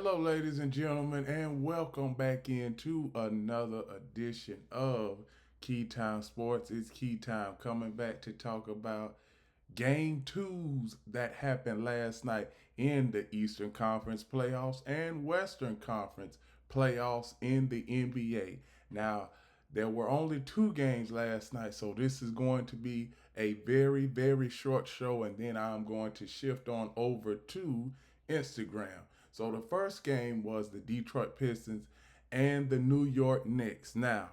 Hello, ladies and gentlemen, and welcome back into another edition of Key Time Sports. It's Key Time coming back to talk about game twos that happened last night in the Eastern Conference playoffs and Western Conference playoffs in the NBA. Now, there were only two games last night, so this is going to be a very, very short show, and then I'm going to shift on over to Instagram. So the first game was the Detroit Pistons and the New York Knicks. Now,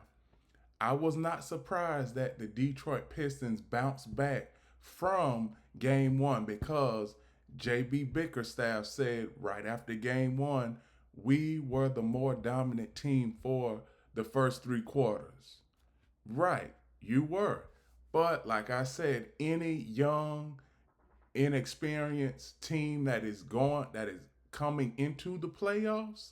I was not surprised that the Detroit Pistons bounced back from game one because JB Bickerstaff said right after game one, we were the more dominant team for the first three quarters. Right, you were. But like I said, any young, inexperienced team that is coming into the playoffs,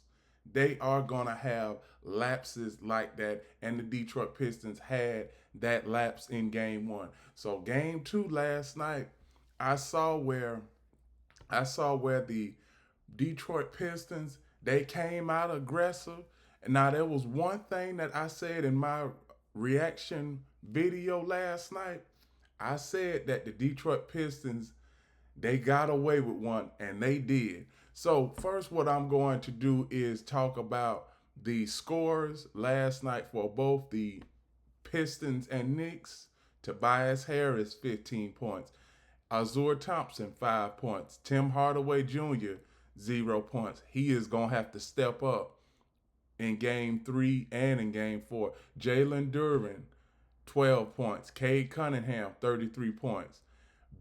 they are gonna have lapses like that, and the Detroit Pistons had that lapse in game one. So game two last night, I saw where I saw where the Detroit Pistons they came out aggressive. And now there was one thing that I said in my reaction video last night. I said that the Detroit Pistons they got away with one, and they did. So, first, what I'm going to do is talk about the scores last night for both the Pistons and Knicks. Tobias Harris, 15 points. Azur Thompson, 5 points. Tim Hardaway Jr., 0 points. He is going to have to step up in game three and in game four. Jalen Duren, 12 points. Cade Cunningham, 33 points.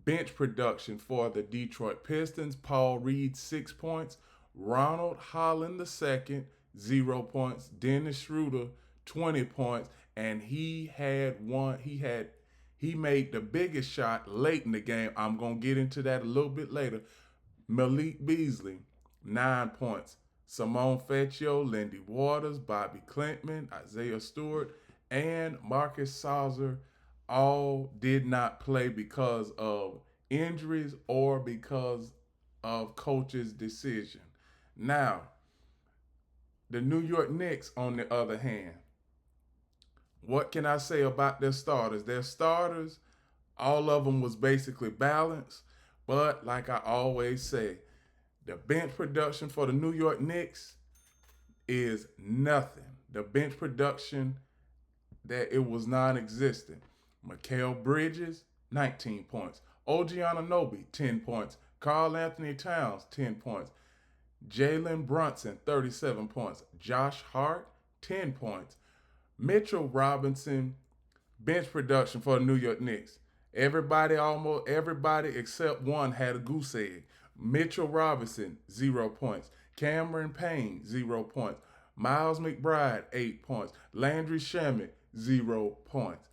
Bench production for the Detroit Pistons, Paul Reed, 6 points. Ronald Holland II, 0 points. Dennis Schroeder, 20 points. And he made the biggest shot late in the game. I'm gonna get into that a little bit later. Malik Beasley, 9 points. Simone Fecchio, Lindy Waters, Bobby Clintman, Isaiah Stewart, and Marcus Sauser all did not play because of injuries or because of coach's decision. Now, the New York Knicks, on the other hand, what can I say about their starters? Their starters, all of them was basically balanced, but like I always say, the bench production for the New York Knicks is nothing. The bench production that it was non-existent. Mikal Bridges, 19 points. OG Anunoby, 10 points. Karl Anthony Towns, 10 points. Jalen Brunson, 37 points. Josh Hart, 10 points. Mitchell Robinson, bench production for the New York Knicks. Almost everybody except one had a goose egg. Mitchell Robinson, 0 points. Cameron Payne, 0 points. Miles McBride, 8 points. Landry Shamet, 0 points.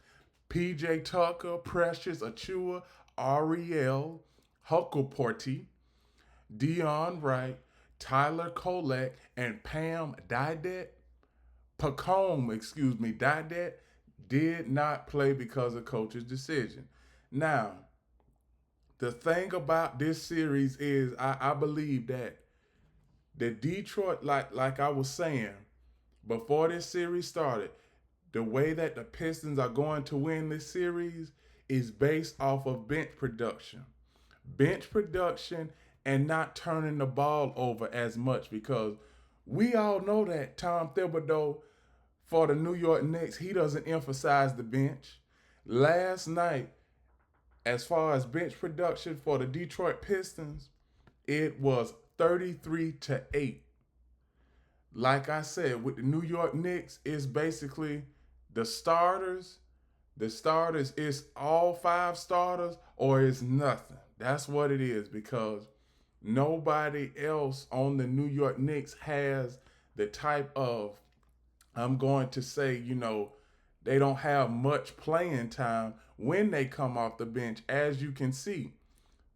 PJ Tucker, Precious Achua, Ariel Huckleporty, Dion Wright, Tyler Kolek, and Pam Didet did not play because of coach's decision. Now, the thing about this series is I believe that the Detroit, like I was saying, before this series started, the way that the Pistons are going to win this series is based off of bench production. Bench production and not turning the ball over as much because we all know that Tom Thibodeau for the New York Knicks, he doesn't emphasize the bench. Last night, as far as bench production for the Detroit Pistons, it was 33-8. Like I said, with the New York Knicks, it's basically the starters. The starters is all five starters or it's nothing. That's what it is because nobody else on the New York Knicks has the type of, I'm going to say, they don't have much playing time when they come off the bench. As you can see,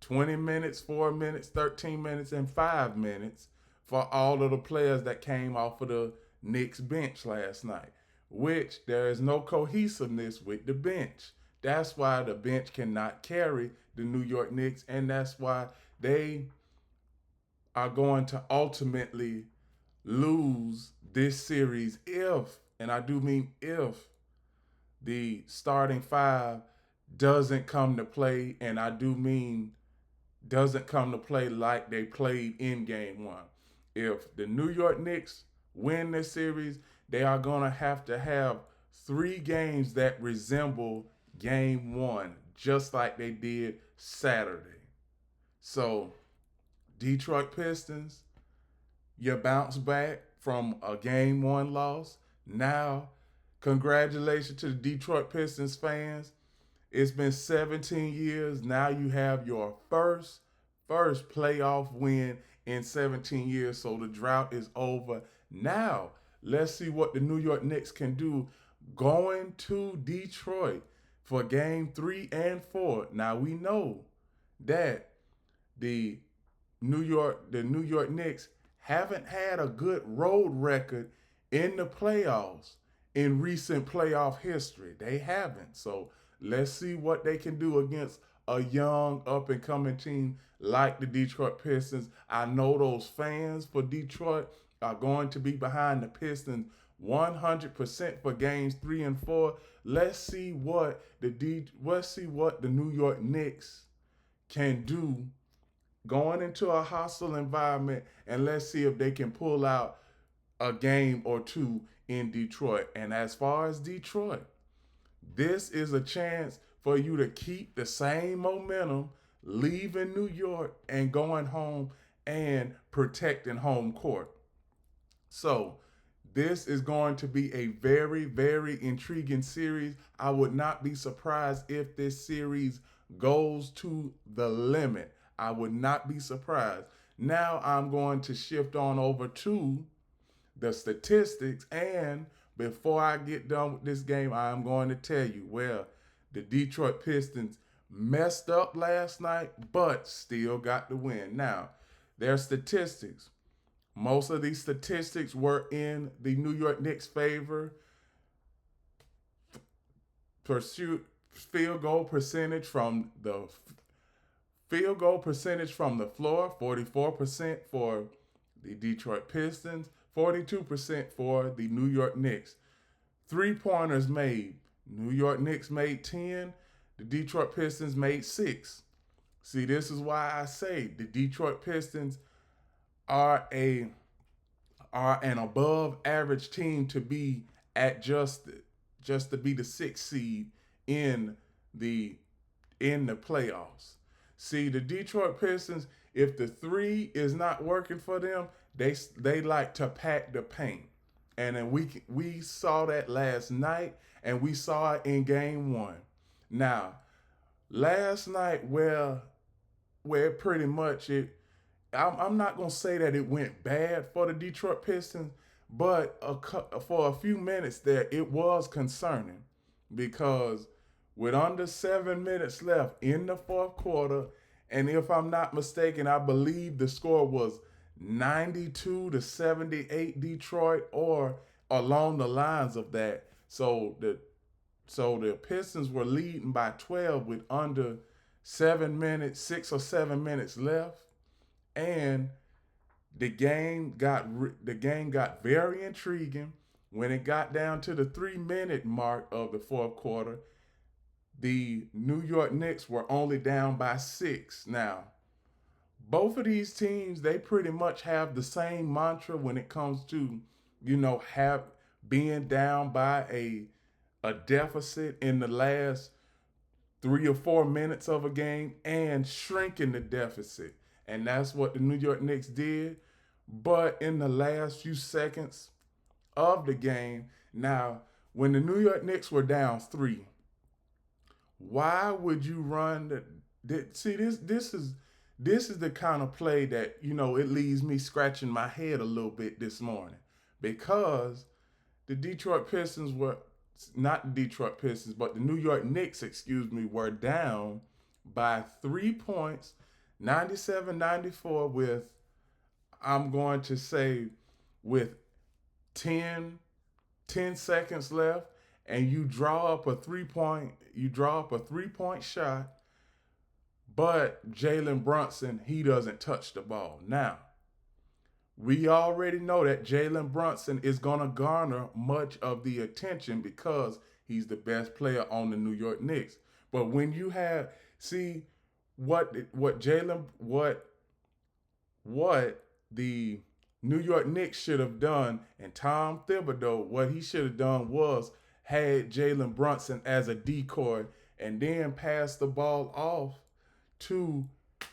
20 minutes, 4 minutes, 13 minutes, and 5 minutes for all of the players that came off of the Knicks bench last night, which there is no cohesiveness with the bench. That's why the bench cannot carry the New York Knicks, and that's why they are going to ultimately lose this series if, and I do mean if, the starting five doesn't come to play, and I do mean doesn't come to play like they played in game one. If the New York Knicks win this series, they are going to have 3 games that resemble game one, just like they did Saturday. So, Detroit Pistons, you bounce back from a game one loss. Now, congratulations to the Detroit Pistons fans. It's been 17 years. Now you have your first playoff win in 17 years. So the drought is over. Now, let's see what the New York Knicks can do going to Detroit for game 3 and 4. Now we know that the New York Knicks haven't had a good road record in the playoffs in recent playoff history. They haven't. So let's see what they can do against a young up and coming team like the Detroit Pistons. I know those fans for Detroit are going to be behind the Pistons 100% for games 3 and 4. Let's see what the New York Knicks can do going into a hostile environment, and let's see if they can pull out a game or two in Detroit. And as far as Detroit, this is a chance for you to keep the same momentum, leaving New York and going home and protecting home court. So, this is going to be a very, very intriguing series. I would not be surprised if this series goes to the limit. I would not be surprised. Now I'm going to shift on over to the statistics. And before I get done with this game, I'm going to tell you, well, the Detroit Pistons messed up last night, but still got the win. Now, their statistics. Most of these statistics were in the New York Knicks' favor. Field goal percentage from the floor, 44% for the Detroit Pistons, 42% for the New York Knicks. 3-pointers made. New York Knicks made 10. The Detroit Pistons made 6. See, this is why I say the Detroit Pistons are an above average team to be adjusted, just to be the 6th seed in the playoffs. See, the Detroit Pistons, if the 3 is not working for them, they like to pack the paint. And then we saw that last night, and we saw it in game 1. Now, last night where pretty much I'm not going to say that it went bad for the Detroit Pistons, but for a few minutes there, it was concerning because with under 7 minutes left in the fourth quarter, and if I'm not mistaken, I believe the score was 92-78 Detroit or along the lines of that. So the Pistons were leading by 12 with under 6 or 7 minutes left. And the game got very intriguing when it got down to the 3-minute mark of the fourth quarter. The New York Knicks were only down by 6. Now, both of these teams, they pretty much have the same mantra when it comes to, being down by a deficit in the last 3 or 4 minutes of a game and shrinking the deficit. And that's what the New York Knicks did. But in the last few seconds of the game, now, when the New York Knicks were down 3, why would you run see, this is the kind of play that, it leaves me scratching my head a little bit this morning. Because the Detroit Pistons were, not the Detroit Pistons, but the New York Knicks, were down by 3 points, 97-94 with, I'm going to say, with 10 seconds left, and you draw up a 3-point shot, but Jalen Brunson, he doesn't touch the ball. Now, We already know that Jalen Brunson is going to garner much of the attention because he's the best player on the New York Knicks. But when you have see what Jalen what the New York Knicks should have done, and Tom Thibodeau, what he should have done was had Jalen Brunson as a decoy and then pass the ball off to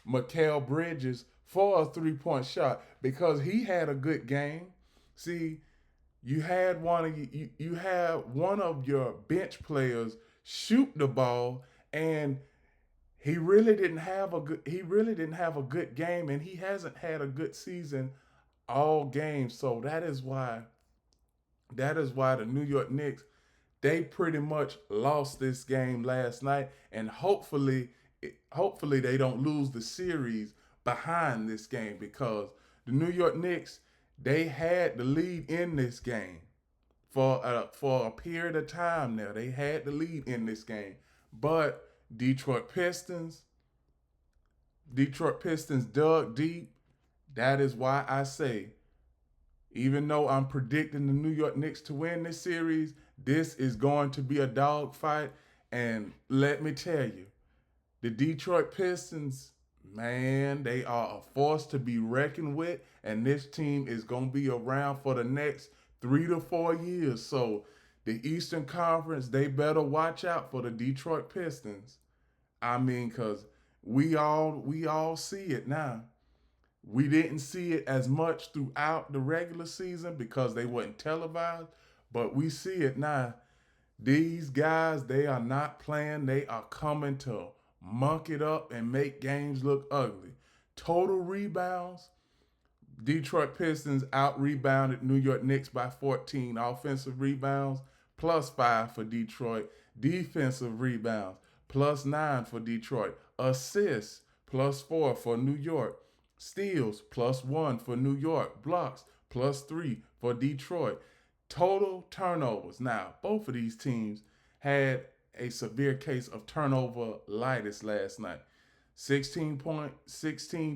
Mikal Bridges for a 3-point shot because he had a good game. See, you had one of your bench players shoot the ball, and he really didn't have a good game, and he hasn't had a good season all game. So that is why the New York Knicks, they pretty much lost this game last night, and hopefully they don't lose the series behind this game because the New York Knicks, they had the lead in this game for a period of time now. They had the lead in this game, but Detroit Pistons dug deep. That is why I say, even though I'm predicting the New York Knicks to win this series, this is going to be a dogfight. And let me tell you, the Detroit Pistons, man, they are a force to be reckoned with. And this team is going to be around for the next 3 to 4 years. So the Eastern Conference, they better watch out for the Detroit Pistons. I mean, because we all see it now. We didn't see it as much throughout the regular season because they weren't televised, but we see it now. These guys, they are not playing. They are coming to monk it up and make games look ugly. Total rebounds, Detroit Pistons out rebounded New York Knicks by 14 offensive rebounds, plus 5 for Detroit. Defensive rebounds, plus 9 for Detroit. Assists, plus 4 for New York. Steals, plus 1 for New York. Blocks, plus 3 for Detroit. Total turnovers. Now, both of these teams had a severe case of turnover litis last night. 16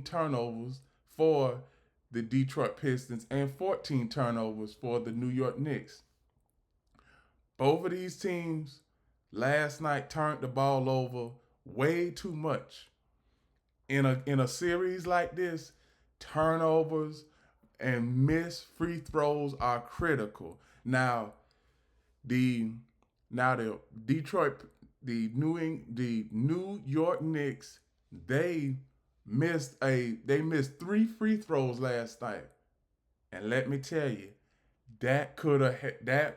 turnovers for the Detroit Pistons and 14 turnovers for the New York Knicks. Both of these teams last night turned the ball over way too much. In a series like this, turnovers and missed free throws are critical. The the Detroit the New York Knicks, they missed 3 free throws last night. And let me tell you, that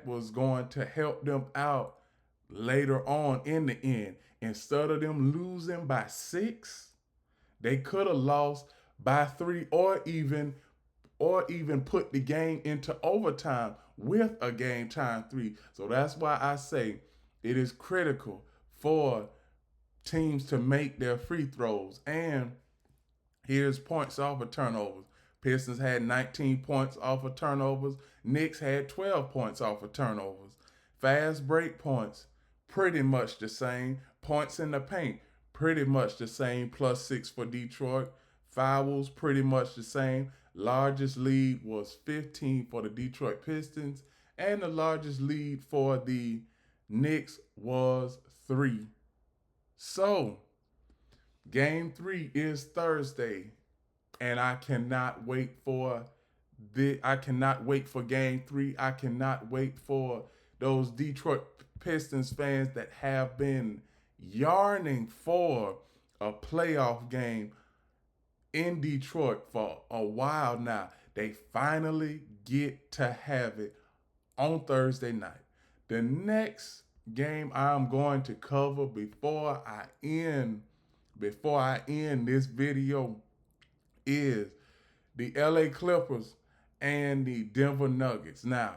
was going to help them out later on in the end. Instead of them losing by 6, they could have lost by 3 or even put the game into overtime with a game time 3. So that's why I say it is critical for teams to make their free throws. And here's points off of turnovers. Pistons had 19 points off of turnovers. Knicks had 12 points off of turnovers. Fast break points, pretty much the same. Points in the paint, pretty much the same, plus 6 for Detroit. Fouls, pretty much the same. Largest lead was 15 for the Detroit Pistons, and the largest lead for the Knicks was 3. So, game 3 is Thursday, and I cannot wait for game 3. I cannot wait for those Detroit Pistons fans that have been yearning for a playoff game in Detroit for a while now. They finally get to have it on Thursday night. The next game I'm going to cover before I end this video is the LA Clippers and the Denver Nuggets. Now,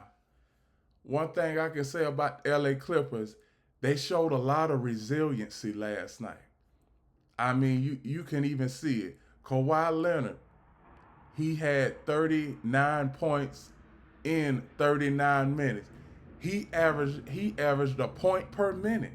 one thing I can say about LA Clippers, they showed a lot of resiliency last night. I mean, you can even see it. Kawhi Leonard, he had 39 points in 39 minutes. He averaged a point per minute.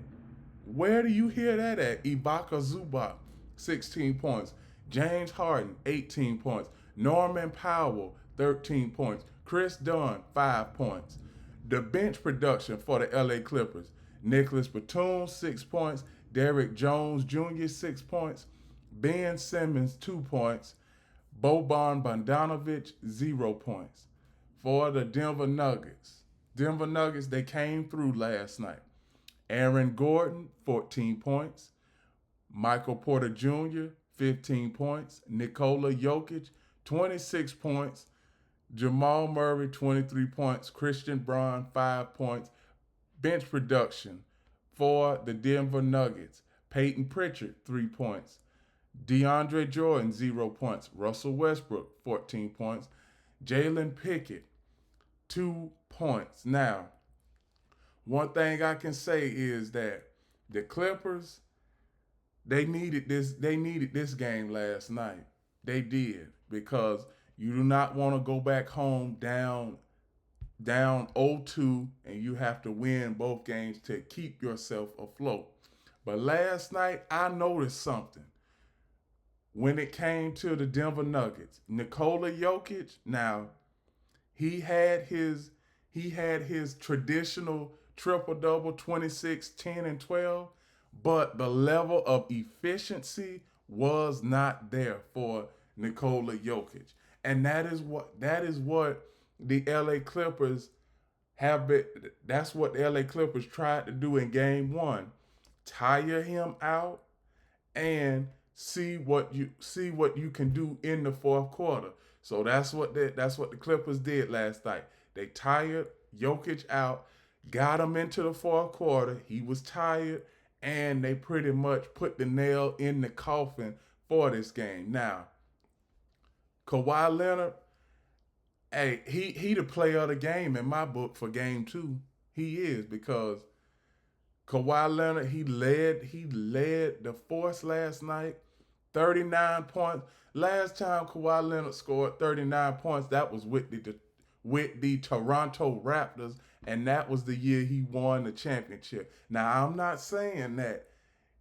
Where do you hear that at? Ibaka Zubac, 16 points. James Harden, 18 points. Norman Powell, 13 points. Chris Dunn, 5 points. The bench production for the LA Clippers: Nicholas Batum, 6 points. Derrick Jones Jr., 6 points. Ben Simmons, 2 points. Boban Bogdanovic, 0 points. For the Denver Nuggets, they came through last night. Aaron Gordon, 14 points. Michael Porter Jr., 15 points. Nikola Jokic, 26 points. Jamal Murray, 23 points. Christian Braun, 5 points. Bench production for the Denver Nuggets: Peyton Pritchard, 3 points. DeAndre Jordan, 0 points. Russell Westbrook, 14 points. Jalen Pickett, 2 points. Now, one thing I can say is that the Clippers, they needed this game last night. They did, because you do not want to go back home down 0-2, and you have to win both games to keep yourself afloat. But last night I noticed something when it came to the Denver Nuggets. Nikola Jokic, now he had his traditional triple double, 26, 10, and 12, but the level of efficiency was not there for Nikola Jokic. And that is what the LA Clippers have been. That's what the LA Clippers tried to do in game 1. Tire him out and see what you can do in the fourth quarter. So that's what the Clippers did last night. They tired Jokic out, got him into the fourth quarter. He was tired, and they pretty much put the nail in the coffin for this game. Now, Kawhi Leonard, hey, he the player of the game in my book for game 2. He is, because Kawhi Leonard, he led the force last night. 39 points. Last time Kawhi Leonard scored 39 points, that was with the Toronto Raptors, and that was the year he won the championship. Now, I'm not saying that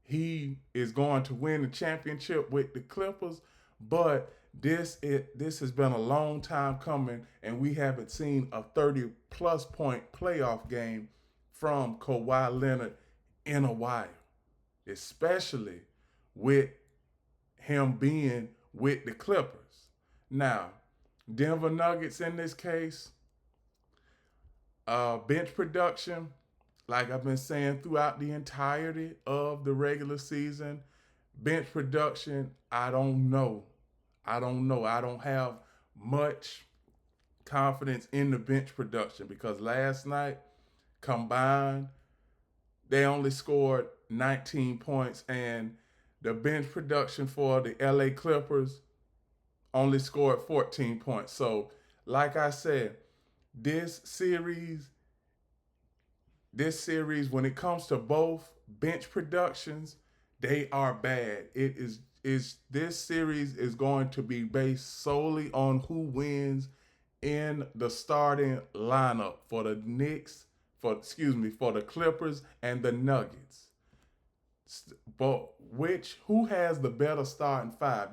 he is going to win the championship with the Clippers, but this has been a long time coming, and we haven't seen a 30-plus point playoff game from Kawhi Leonard in a while, especially with him being with the Clippers. Now, Denver Nuggets in this case, bench production, like I've been saying throughout the entirety of the regular season, bench production, I don't know. I don't have much confidence in the bench production, because last night combined, they only scored 19 points, and the bench production for the LA Clippers only scored 14 points. So, like I said, this series, when it comes to both bench productions, they are bad. This series is going to be based solely on who wins in the starting lineup for the for the Clippers and the Nuggets. But who has the better starting five?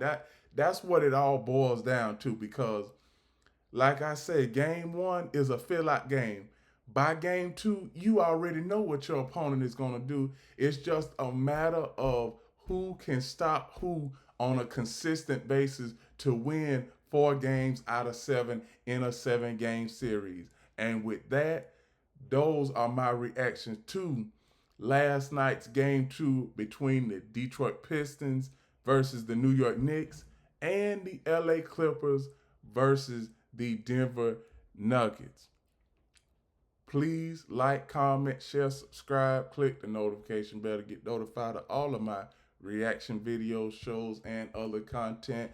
That's what it all boils down to, because like I said, game 1 is a fill-out game. By game 2, you already know what your opponent is going to do. It's just a matter of who can stop who on a consistent basis to win 4 games out of 7 in a 7-game series. And with that, those are my reactions to last night's game 2 between the Detroit Pistons versus the New York Knicks, and the LA Clippers versus the Denver Nuggets. Please like, comment, share, subscribe, click the notification bell to get notified of all of my reaction videos, shows, and other content.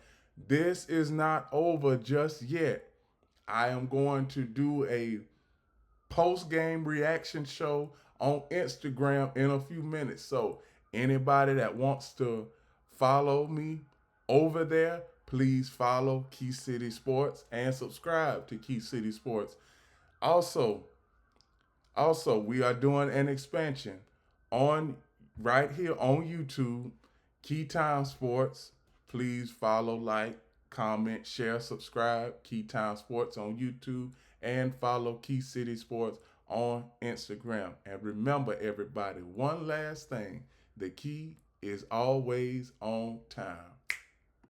This is not over just yet. I am going to do a post-game reaction show on Instagram in a few minutes. So anybody that wants to follow me over there, please follow Key City Sports and subscribe to Key City Sports. Also, we are doing an expansion on right here on YouTube, Key Time Sports. Please follow, like, comment, share, subscribe. Key Time Sports on YouTube, and follow Key City Sports on Instagram. And remember, everybody, one last thing: the key is always on time.